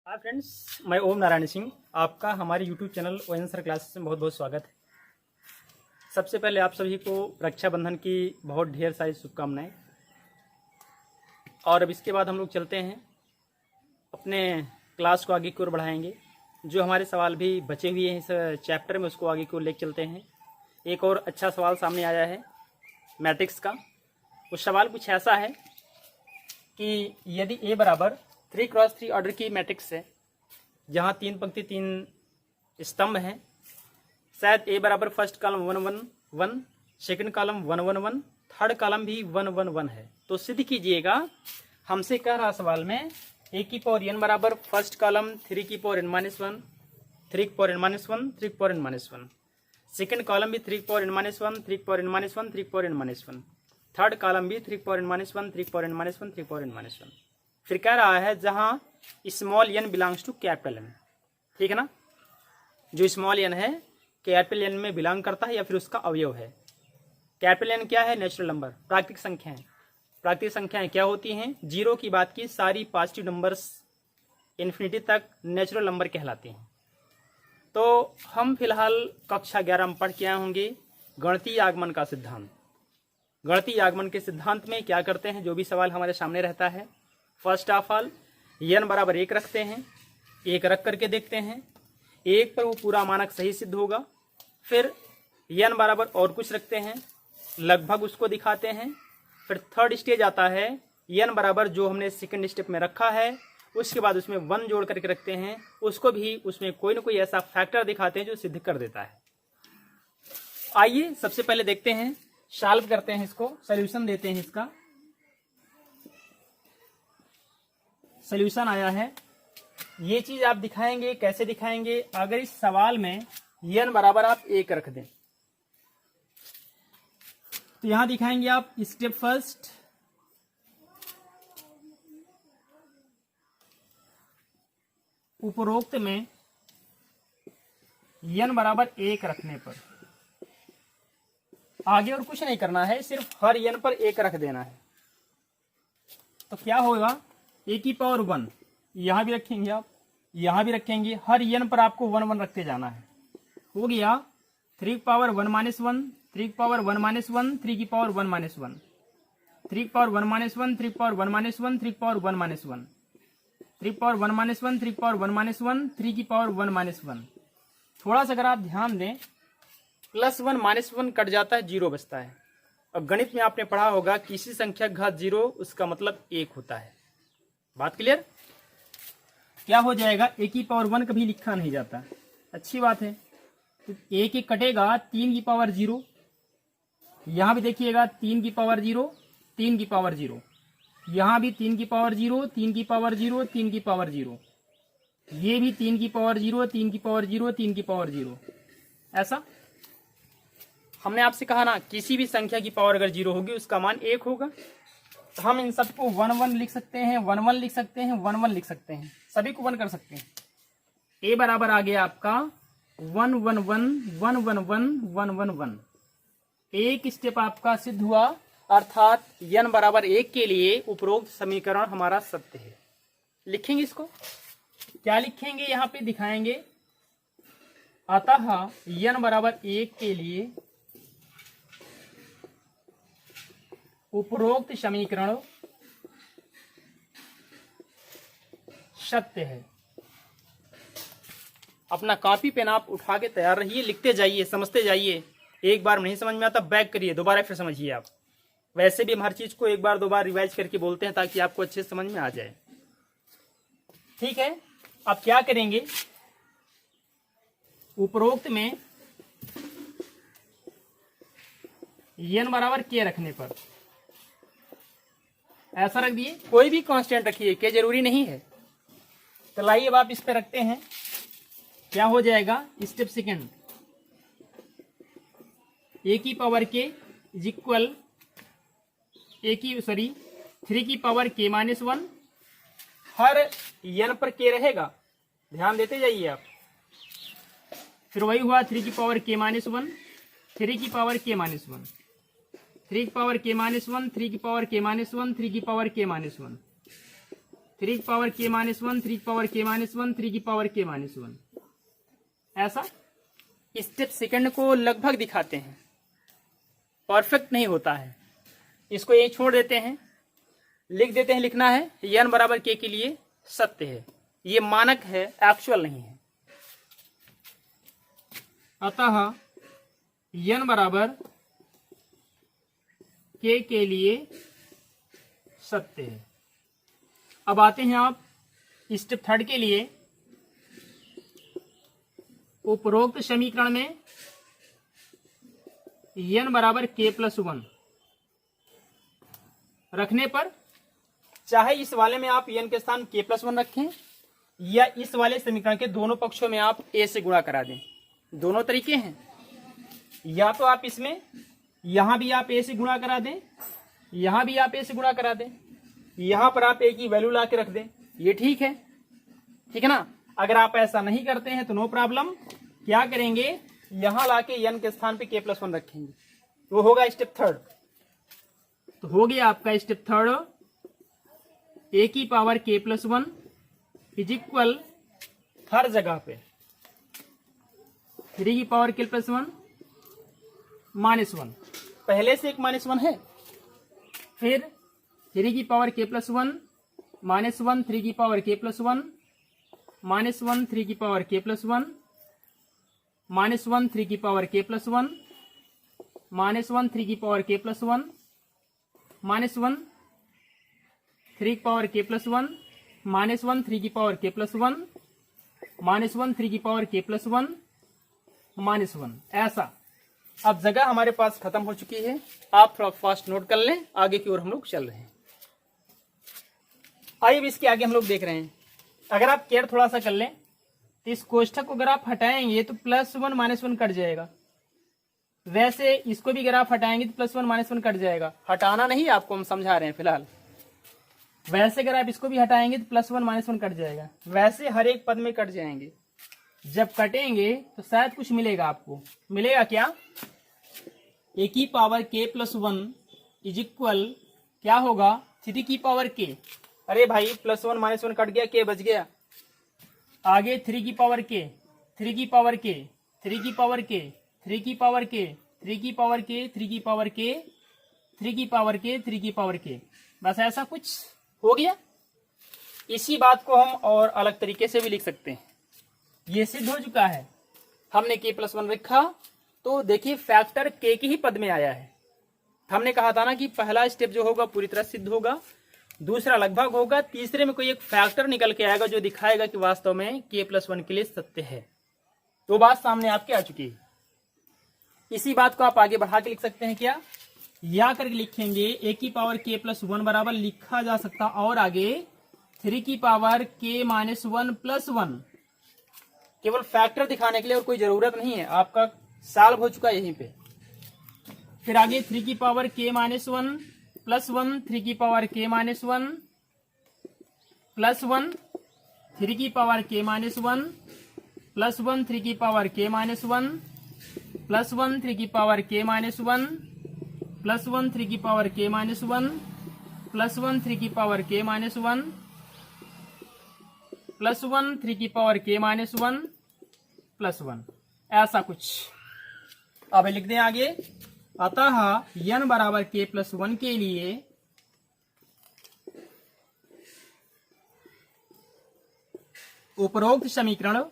Hi friends, मैं ओम नारायण सिंह। आपका हमारे YouTube channel on sir classes में बहुत बहुत स्वागत है। सबसे पहले आप सभी को रक्षाबंधन की बहुत ढेर सारी शुभकामनाएं। और अब इसके बाद हम लोग चलते हैं अपने क्लास को आगे की ओर बढ़ाएंगे। जो हमारे सवाल भी बचे हुए हैं इस चैप्टर में उसको आगे की ओर लेकर चलते हैं। एक और अच्छा सवाल सामने आया है मैट्रिक्स का। उस सवाल कुछ ऐसा है कि यदि ए बराबर 3x3 ऑर्डर की मैट्रिक्स है जहाँ 3 पंक्ति 3 स्तंभ हैं, शायद ए बराबर first column 1 1 1, second column 1 1 1, third column भी 1 1 1 है, तो सिद्ध कीजिएगा। हमसे कह रहा सवाल में ए की पावर n बराबर फर्स्ट कॉलम 3 की पावर n-1, 3 की पावर n-1, 3 की पावर n-1, सेकंड कॉलम भी 3 की पावर n-1, 3 की पावर n-1, 3 की पावर n-1, थर्ड कॉलम भी 3 की पावर n-1, 3 की पावर n-1, 3 की पावर n-1। फिर कह रहा है जहां small n belongs to capital n, ठीक है ना। जो स्मॉल n है कैपिटल n में बिलोंग करता है या फिर उसका अवयव है। कैपिटल n क्या है? नेचुरल नंबर, प्राकृतिक संख्याएं। प्राकृतिक संख्याएं क्या होती हैं? जीरो की बात की सारी पॉजिटिव नंबर्स इन्फिनिटी तक नेचुरल नंबर कहलाते हैं। तो हम फिलहाल कक्षा 11 में पढ़ के आए होंगे गणितीय आगमन का सिद्धांत। गणितीय आगमन के सिद्धांत में क्या करते हैं? जो भी सवाल हमारे सामने रहता है, फर्स्ट ऑफ ऑल n बराबर 1 रखते हैं, 1 रख करके देखते हैं, 1 पर वो पूरा मानक सही सिद्ध होगा। फिर n बराबर और कुछ रखते हैं, लगभग उसको दिखाते हैं। फिर थर्ड स्टेज आता है n बराबर जो हमने सेकंड स्टेप में रखा है, उसके बाद उसमें 1 जोड़ करके रखते हैं, उसको भी उसमें कोई ना कोई ऐसा फैक्टर दिखाते हैं जो सिद्ध कर देता है। आइए सबसे पहले देखते हैं, सॉल्व करते हैं, इसको सॉल्यूशन देते हैं। इसका सॉल्यूशन आया है। ये चीज आप दिखाएंगे, कैसे दिखाएंगे? अगर इस सवाल में n बराबर आप 1 रख दें तो यहां दिखाएंगे आप स्टेप फर्स्ट, उपरोक्त में n बराबर 1 रखने पर आगे और कुछ नहीं करना है, सिर्फ हर n पर 1 रख देना है। तो क्या होगा? a की पावर 1 यहां भी रखेंगे आप, यहां भी रखेंगे, हर n पर आपको 1 1 रखते जाना है। हो गया 3 की पावर 1 -1, 3 की पावर 1 -1, 3 की पावर 1 -1, 3 की पावर 1 -1, 3 की पावर 1 -1, 3 की पावर 1 -1, 3 की पावर 1 -1, 3 की पावर 1 -1, 3 की पावर 1 -1। थोड़ा सा अगर आप ध्यान दें, +1 -1 कट जाता है, 0 बचता है। और गणित में आपने पढ़ा होगा किसी संख्या का घात 0 उसका मतलब 1 होता है। बात क्लियर? क्या हो जाएगा? a की पावर 1 कभी लिखा नहीं जाता, अच्छी बात है। तो a के कटेगा 3 की पावर 0, यहां भी देखिएगा 3 की पावर 0, 3 की पावर 0, यहां भी 3 की पावर 0, 3 की पावर 0, 3 की पावर 0, ये भी 3 की पावर 0, 3 की पावर 0, 3 की पावर 0। ऐसा हमने आपसे कहा ना, किसी भी संख्या की पावर अगर 0 होगी उसका मान 1 होगा। तो हम इन सबको 1 1 लिख सकते हैं, 1 1 लिख सकते हैं, 1 1 लिख सकते हैं, सभी को 1 कर सकते हैं। a बराबर आ गया आपका 1 1 1 1 1 1 1 1 1। एक स्टेप आपका सिद्ध हुआ, अर्थात n बराबर 1 के लिए उपरोक्त समीकरण हमारा सत्य है। लिखेंगे इसको, क्या लिखेंगे? यहां पे दिखाएंगे, अतः n बराबर 1 के लिए उपरोक्त समीकरण सत्य है। अपना कॉपी पेन आप उठा के तैयार रहिए, लिखते जाइए, समझते जाइए। एक बार नहीं समझ में आता बैक करिए, दोबारा फिर समझिए आप। वैसे भी हम हर चीज को एक बार दो बार रिवाइज करके बोलते हैं ताकि आपको अच्छे से समझ में आ जाए, ठीक है। अब क्या करेंगे? उपरोक्त में n बराबर k रखने पर ऐसा रख दिए, कोई भी कांस्टेंट रखिए, के जरूरी नहीं है। तो लाइए अब आप इस पे रखते हैं, क्या हो जाएगा? स्टेप सेकंड, a की पावर k इज इक्वल 3 की पावर k -1, हर n पर k रहेगा, ध्यान देते जाइए आप। फिर वही हुआ 3 की पावर k -1, 3 की पावर k -1, 3 की पावर k -1, 3 की पावर k -1, 3 की पावर k -1, 3 की पावर k माइनस 1, 3 की पावर k माइनस 1, 3 की पावर k माइनस 1। ऐसा स्टेप सेकंड को लगभग दिखाते हैं, परफेक्ट नहीं होता है। इसको यही छोड़ देते हैं, लिख देते हैं, लिखना है n बराबर k के लिए सत्य है, ये मानक है, एक्चुअल नहीं है। अतः n बराबर k के लिए सत्य है। अब आते हैं आप स्टेप थर्ड के लिए। उपरोक्त समीकरण में n बराबर k प्लस 1 रखने पर, चाहे इस वाले में आप n के स्थान k प्लस 1 रखें या इस वाले समीकरण के दोनों पक्षों में आप a से गुणा करा दें, दोनों तरीके हैं। या तो आप इसमें यहां भी आप a से गुणा करा दें, यहां भी आप a से गुणा करा दें, यहां पर आप a की वैल्यू ला के रख दें, ये ठीक है, ठीक है ना। अगर आप ऐसा नहीं करते हैं तो नो प्रॉब्लम, क्या करेंगे, यहां लाके n के स्थान पे k प्लस 1 रखेंगे, तो होगा स्टेप थर्ड। तो हो गया आपका स्टेप थर्ड, a की power k plus 1 is equal हर जगह पे 3 की पावर k प्लस 1 माइनस 1, पहले से एक माइनस 1 है, फिर 3 की पावर k प्लस 1 माइनस 1, 3 की पावर k प्लस 1 माइनस 1, 3 की पावर k प्लस 1 माइनस 1, 3 की पावर k प्लस 1 माइनस 1, 3 की पावर k प्लस 1 माइनस 1, 3 की पावर k प्लस 1 माइनस 1, 3 की पावर k प्लस 1 माइनस 1, 3 की पावर k प्लस 1 माइनस 1। ऐसा अब जगह हमारे पास खत्म हो चुकी है, आप थोड़ा फास्ट नोट कर लें, आगे की ओर हम लोग चल रहे हैं। आइए अब इसके आगे हम लोग देख रहे हैं। अगर आप केयर थोड़ा सा कर लें तो इस कोष्ठक को अगर आप हटाएंगे तो प्लस 1 माइनस 1 कट जाएगा, वैसे इसको भी अगर आप हटाएंगे तो प्लस 1 माइनस 1 कट जाएगा। हटाना नहीं, आपको हम समझा रहे हैं फिलहाल। वैसे अगर आप इसको भी हटाएंगे तो प्लस 1 माइनस 1 कट जाएगा, वैसे हर एक पद में कट जाएंगे। जब कटेंगे तो शायद कुछ मिलेगा, आपको मिलेगा क्या, a की power k plus 1 is equal क्या होगा, 3 की पावर k। अरे भाई प्लस 1 माइनस 1 कट गया, k बच गया। आगे 3 की पावर k, 3 की पावर k, 3 की पावर k, 3 की पावर k, 3 की पावर k, 3 की पावर k, 3 की पावर k, 3 की पावर k। बस ऐसा कुछ हो गया। इसी बात को हम और अलग तरीके से भी लिख सकते हैं, ये सिद्ध हो चुका है। हमने k प्लस 1 रखा तो देखिए फैक्टर k के ही पद में आया है। हमने कहा था ना कि पहला स्टेप जो होगा पूरी तरह सिद्ध होगा, दूसरा लगभग होगा, तीसरे में कोई एक फैक्टर निकल के आएगा जो दिखाएगा कि वास्तव में k प्लस 1 के लिए सत्य है। तो बात सामने आपके आ चुकी है। इसी बात को आप आगे बढ़ा के लिख सकते हैं, क्या या करके लिखेंगे a की पावर k प्लस 1 बराबर लिखा जा सकता, और आगे 3 की पावर k माइनस 1 प्लस 1, केवल फैक्टर दिखाने के लिए और कोई जरूरत नहीं है, आपका सॉल्व हो चुका है यहीं पे। फिर आगे 3 की पावर k माइनस 1 प्लस 1, 3 की पावर k माइनस 1 प्लस 1, 3 की पावर k माइनस 1 प्लस 1, 3 की पावर k माइनस 1 प्लस 1, 3 की पावर k माइनस 1 प्लस 1, 3 की पावर k माइनस 1 प्लस 1, 3 की पावर k माइनस 1 प्लस 1, 3 की पावर k माइनस 1 प्लस 1, ऐसा कुछ। अब लिख दें आगे, अतः n बराबर k प्लस 1 के लिए उपरोक्त समीकरण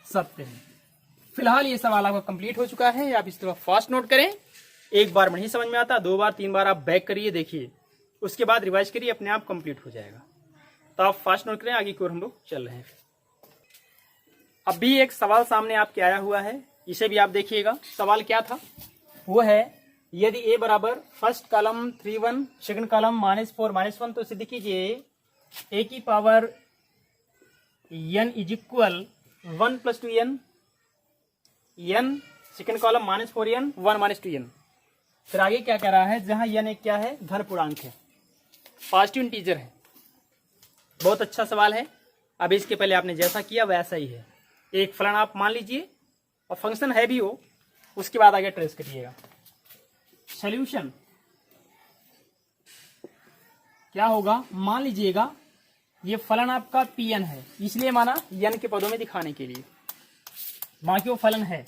सत्य है। फिलहाल ये सवाल आपका कंप्लीट हो चुका है, आप इस तरह फास्ट नोट करें। एक बार में नहीं समझ में आता, 2 बार 3 बार आप बैक करिए, देखिए, उसके बाद रिवाइज करिए, अपने आप कंप्लीट हो जाएगा। तो आप फास्ट नोट करें, आगे की ओर हम लोग चल रहे हैं। अब भी एक सवाल सामने आपके आया हुआ है, इसे भी आप देखिएगा। सवाल क्या था, वो है यदि a बराबर फर्स्ट कॉलम 3 1, सेकंड कॉलम -4 -1, तो सिद्ध कीजिए a की power n is equal 1 plus 2n, n second column -4n 1 -2n। फिर आगे क्या कह रहा है, जहां n एक क्या है, धन पूर्णांक है, पॉजिटिव इंटीजर है। बहुत अच्छा सवाल है। अब इसके पहले आपने जैसा किया वैसा ही है, एक फलन आप मान लीजिए और फंक्शन है भी हो, उसके बाद आगे ट्रेस करिएगा। सॉल्यूशन, क्या होगा, मान लीजिएगा ये फलन आपका Pn है, इसलिए माना n के पदों में दिखाने के लिए, बाकी वो फलन है।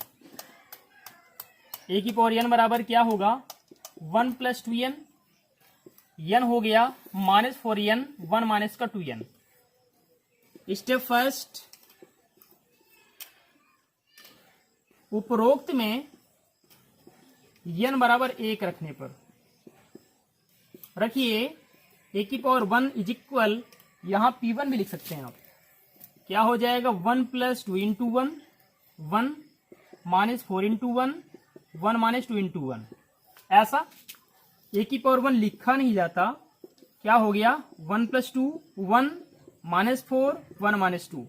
a की पावर n बराबर क्या होगा 1 + 2n, n हो गया -4n, 1 माइनस का 2n। स्टेप फर्स्ट, उपरोक्त में n बराबर 1 रखने पर रखिए a की पावर 1 इज इक्वल, यहां P1 भी लिख सकते हैं आप, क्या हो जाएगा 1 + 2 × 1, 1 -4 × 1, 1 - 2 × 1। ऐसा a की पावर 1 लिखा नहीं जाता, क्या हो गया 1 + 2, 1 -4, 1 - 2,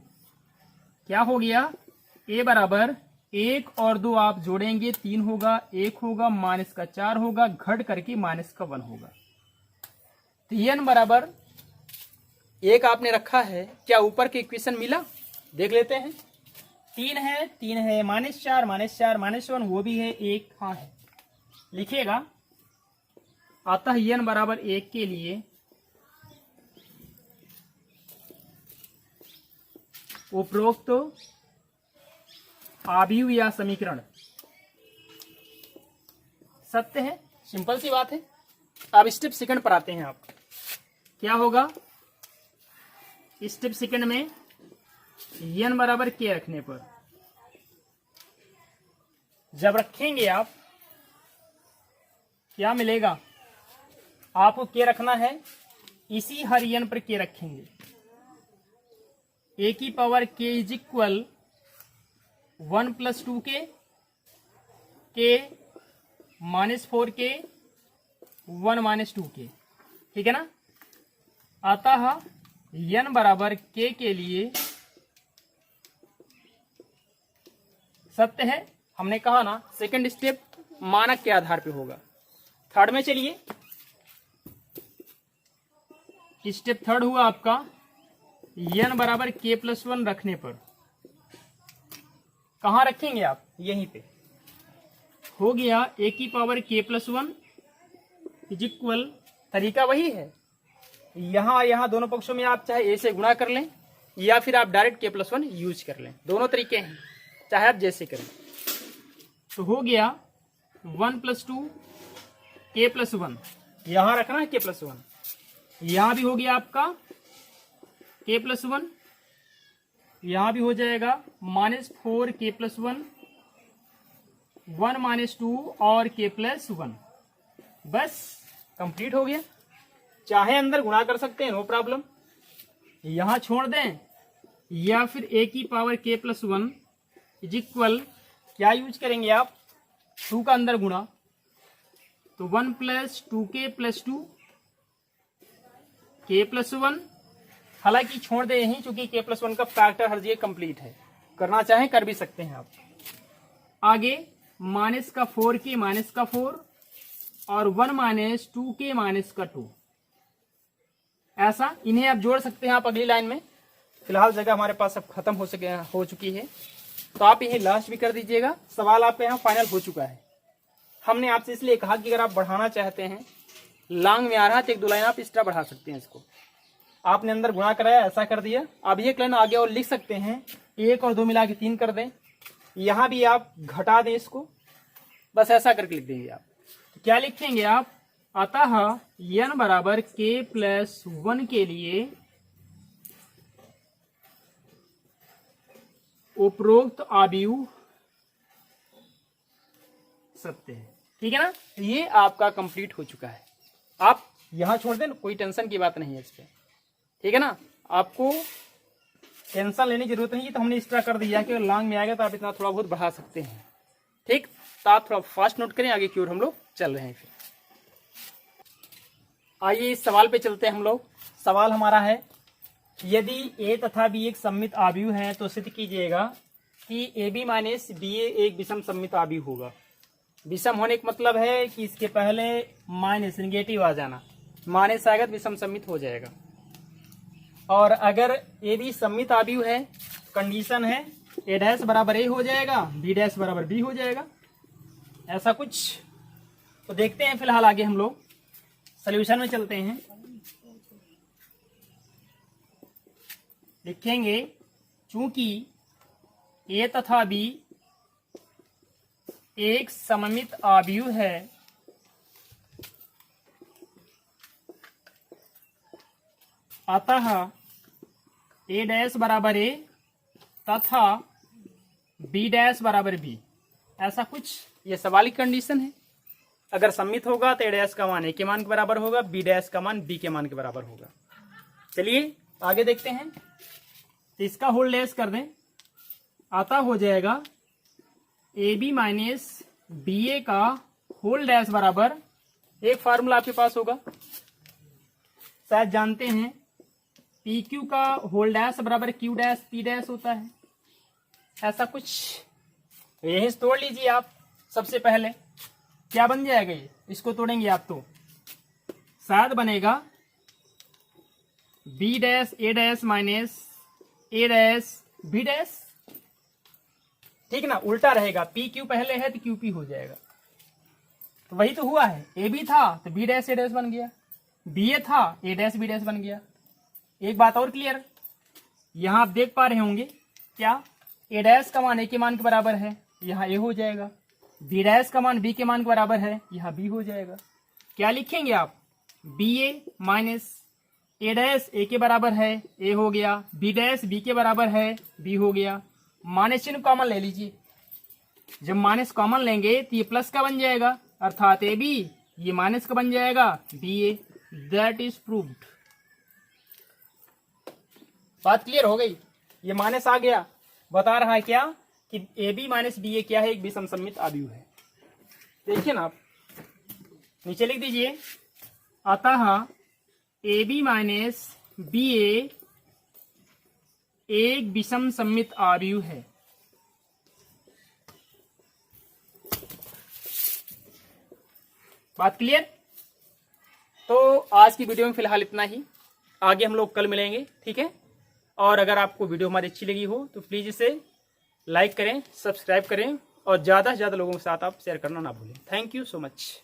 क्या हो गया a बराबर 1 और 2 आप जोड़ेंगे 3 होगा, 1 होगा, माइनस का 4 होगा, घट करके माइनस का 1 होगा। तो n बराबर 1 आपने रखा है, क्या ऊपर के इक्वेशन मिला, देख लेते हैं। 3 है, -4, -1 वो भी है, 1 हाँ है, लिखिएगा। अतः n बराबर 1 के लिए उपरोक्त आव्यूह या समीकरण सत्य है। सिंपल सी बात है। अब स्टेप सेकंड पर आते हैं। आप क्या होगा, स्टेप सेकंड में n बराबर k रखने पर, जब रखेंगे आप क्या मिलेगा, आपको k रखना है, इसी हर n पर k रखेंगे। a की power k is equal 1 + 2k, k -4k, 1 - 2k, ठीक है ना। अतः n बराबर k के लिए सत्य है। हमने कहा ना सेकंड स्टेप मानक के आधार पे होगा। थर्ड में चलिए, स्टेप थर्ड हुआ आपका n बराबर k + 1 रखने पर, कहाँ रखेंगे आप, यहीं पे हो गया a की पावर k + 1 इज इक्वल, तरीका वही है, यहाँ दोनों पक्षों में आप चाहे a से गुणा कर लें या फिर आप डायरेक्ट k + 1 यूज कर लें, दोनों तरीके हैं, चाहे आप जैसे करें। तो हो गया 1 + 2 k + 1, यहां रखना है k + 1, यहां भी हो गया आपका k + 1, यहां भी हो जाएगा -4 k + 1, 1 - 2 और k + 1, बस कंप्लीट हो गया। चाहे अंदर गुणा कर सकते हैं, नो प्रॉब्लम, यहां छोड़ दें, या फिर a की पावर k + 1 इज इक्वल, क्या यूज करेंगे आप, 2 का अंदर गुणा, तो 1 + 2k + 2 k + 1, हालांकि छोड़ दे यहीं, चूंकि k + 1 का फैक्टर हर जगह कंप्लीट है, करना चाहें कर भी सकते हैं आप। आगे -4k -4 और 1 - 2k -2, ऐसा इन्हें आप जोड़ सकते हैं आप अगली लाइन में। फिलहाल जगह हमारे पास अब खत्म हो चुकी है, तो आप यही लास्ट भी कर दीजिएगा। सवाल आपके यहाँ फाइनल हो चुका है। हमने आपसे इसलिए कहा कि अगर आप बढ़ाना चाहते हैं, लॉन्ग में आ रहा है तो 1-2 लाइन आप एक्स्ट्रा बढ़ा सकते हैं इसको। आपने अंदर गुणा कराया, ऐसा कर दिया, अब एक लाइन आगे और लिख सकते हैं, 1 और 2 मिला के 3 कर दें, यहां भी आप घटा दें इसको, बस ऐसा करके लिख देंगे आप। तो क्या लिखेंगे आप, अतः n बराबर k + 1 के लिए उपरोक्त आव्यूह सत्य है, ठीक है ना। ये आपका कंप्लीट हो चुका है। आप यहां छोड़ दें, कोई टेंशन की बात नहीं है इस पे, ठीक है ना। आपको टेंशन लेने की जरूरत नहीं है, तो हमने एक्स्ट्रा कर दिया कि लॉन्ग में आएगा तो आप इतना थोड़ा बहुत बढ़ा सकते हैं, ठीक। तो आप थोड़ा फास्ट नोट करें, आगे की ओर हम लोग चल रहे हैं। फिर आइए इस सवाल पे चलते हैं हम लोग। सवाल हमारा है, यदि a तथा b एक सममित आव्यूह है तो सिद्ध कीजिएगा कि ab - ba एक विषम सममित आव्यूह होगा। विषम होने का मतलब है कि इसके पहले माइनस नेगेटिव आ जाना, माइनस आएगा तो विषम सममित हो जाएगा। और अगर ab सममित आव्यूह है, कंडीशन है a' बराबर a हो जाएगा, b' बराबर b हो जाएगा, ऐसा कुछ। तो देखते हैं फिलहाल आगे हम लोग सॉल्यूशन में चलते हैं। लिखेंगे चूंकि ए तथा बी एक सममित आव्यूह है, अतः ए डैश बराबर ए तथा बी डैश बराबर बी। ऐसा कुछ ये सवाल की कंडीशन है। अगर सम्मित होगा तो ए डैश का मान ए के मान के बराबर होगा, बी डैश का मान बी के मान के बराबर होगा। चलिए आगे देखते हैं। तो इसका होल डैश कर दें, आता हो जाएगा ए बी माइनस बी ए का होल डैश बराबर, एक फार्मूला आपके पास होगा शायद जानते हैं, पी क्यू का होल डैश बराबर क्यू डैश पी डैश होता है। ऐसा कुछ यही तोड़ लीजिए आप। सबसे पहले क्या बन जाएगा ये, इसको तोड़ेंगे आप तो शायद बनेगा बी डैश ए डैश माइनस ए डैश बी डैश, ठीक ना, उल्टा रहेगा। पी क्यू पहले है तो क्यू पी हो जाएगा। तो वही तो हुआ है, ए बी था तो बी डैश ए डैश बन गया, बी ए था ए डैश बी डैश बन गया। एक बात और क्लियर, यहां आप देख पा रहे होंगे क्या, ए डैश का मान ए के मान के बराबर है, यहाँ ए हो जाएगा। बी डैश का मान बी के मान के बराबर है, यहाँ बी हो जाएगा। क्या लिखेंगे आप, बी ए माइनस ए डैश ए के बराबर है, ए हो गया, बी डैश बी के बराबर है, बी हो गया। माइनस चिन्ह कॉमन ले लीजिए, जब माइनस कॉमन लेंगे तो ये प्लस का बन जाएगा, अर्थात ए बी, ये माइनस का बन जाएगा B A. That is proved. बात क्लियर हो गई। ये माइनस आ गया, बता रहा है क्या कि ए बी माइनस बी ए क्या है, एक विषम सममित आव्यूह है। देखिए ना आप, नीचे लिख दीजिए, अतः ए बी माइनस बी ए एक विषम सममित आव्यूह है। बात क्लियर। तो आज की वीडियो में फिलहाल इतना ही, आगे हम लोग कल मिलेंगे, ठीक है। और अगर आपको वीडियो हमारी अच्छी लगी हो तो प्लीज़ इसे लाइक करें, सब्सक्राइब करें और ज़्यादा से ज़्यादा लोगों के साथ आप शेयर करना ना भूलें। Thank you so much.